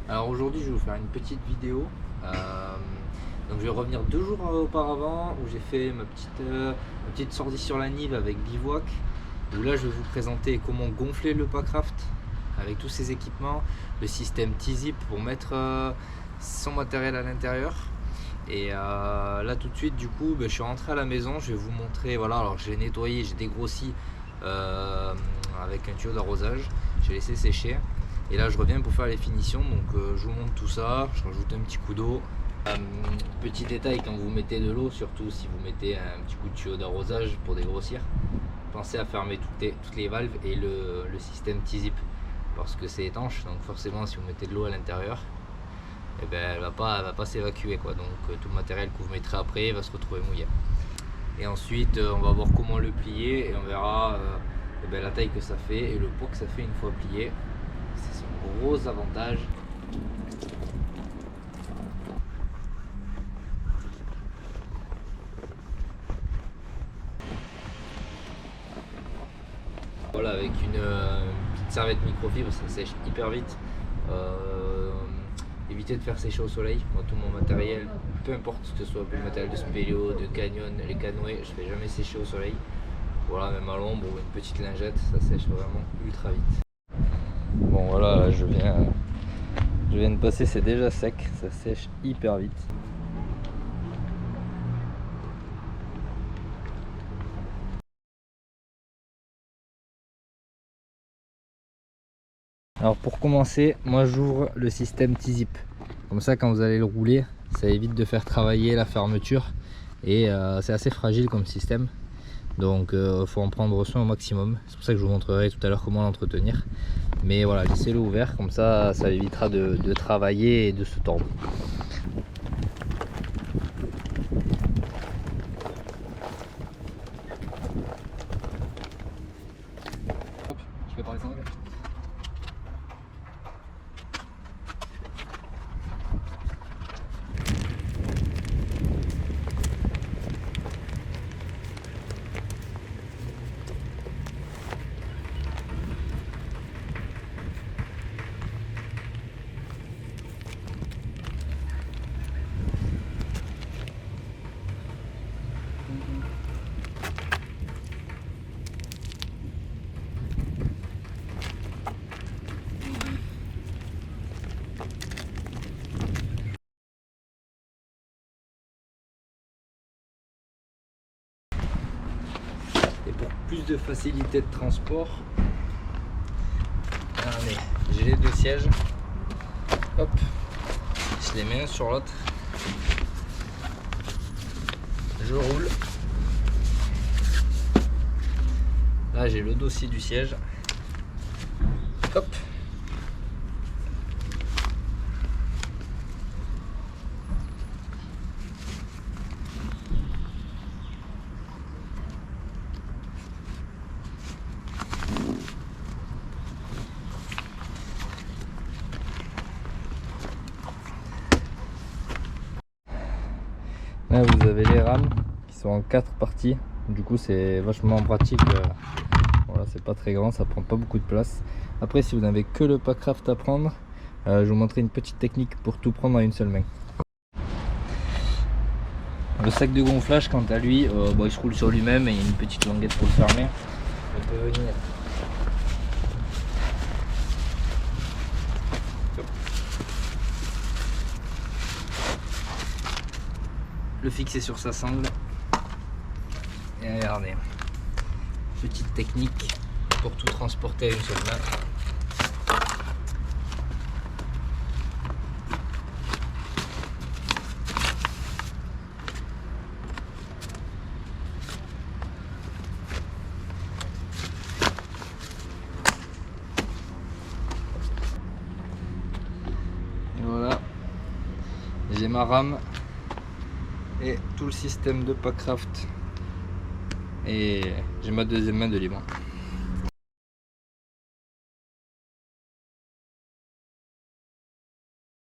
Alors aujourd'hui je vais vous faire une petite vidéo. Donc je vais revenir 2 jours auparavant où j'ai fait ma petite sortie sur la Nive avec Bivouac. Où là je vais vous présenter comment gonfler le Packraft avec tous ses équipements, le système T-Zip pour mettre son matériel à l'intérieur. Et là tout de suite du coup je suis rentré à la maison, je vais vous montrer, voilà, alors j'ai nettoyé, j'ai dégrossi avec un tuyau d'arrosage, j'ai laissé sécher. Et là je reviens pour faire les finitions, donc je vous montre tout ça, je rajoute un petit coup d'eau. Petit détail, quand vous mettez de l'eau, surtout si vous mettez un petit coup de tuyau d'arrosage pour dégrossir, pensez à fermer toutes les valves et le système T-Zip parce que c'est étanche, donc forcément si vous mettez de l'eau à l'intérieur, eh ben, elle va pas s'évacuer quoi. Donc tout le matériel que vous mettrez après va se retrouver mouillé. Et ensuite on va voir comment le plier et on verra eh ben, la taille que ça fait et le poids que ça fait une fois plié. C'est son gros avantage. Voilà, avec une petite serviette microfibre, ça sèche hyper vite. Évitez de faire sécher au soleil. Moi, tout mon matériel, peu importe que ce soit le matériel de spéléo, de canyon, les canoës, je fais jamais sécher au soleil. Voilà, même à l'ombre ou une petite lingette, ça sèche vraiment ultra vite. Bon voilà, là, je viens de passer, c'est déjà sec, ça sèche hyper vite. Alors pour commencer, moi j'ouvre le système T-Zip. Comme ça quand vous allez le rouler, ça évite de faire travailler la fermeture. Et c'est assez fragile comme système. Donc il faut en prendre soin au maximum. C'est pour ça que je vous montrerai tout à l'heure comment l'entretenir. Mais voilà, laissez-le ouvert, comme ça ça évitera de travailler et de se tordre. Hop, je vais parler sans regret. Et pour plus de facilité de transport, j'ai les deux sièges. Hop, je les mets un sur l'autre. Je roule. Là j'ai le dossier du siège. Hop. Là vous avez les rames qui sont en 4 parties, du coup c'est vachement pratique. Voilà, c'est pas très grand, ça prend pas beaucoup de place. Après si vous n'avez que le Packraft à prendre, je vous montrer une petite technique pour tout prendre à une seule main. Le sac de gonflage quant à lui, il se roule sur lui-même et il y a une petite languette pour le fermer. On peut venir le fixer sur sa sangle et regardez, petite technique pour tout transporter à une seule main. Et voilà, j'ai ma rame et tout le système de Packraft et j'ai ma deuxième main de libre.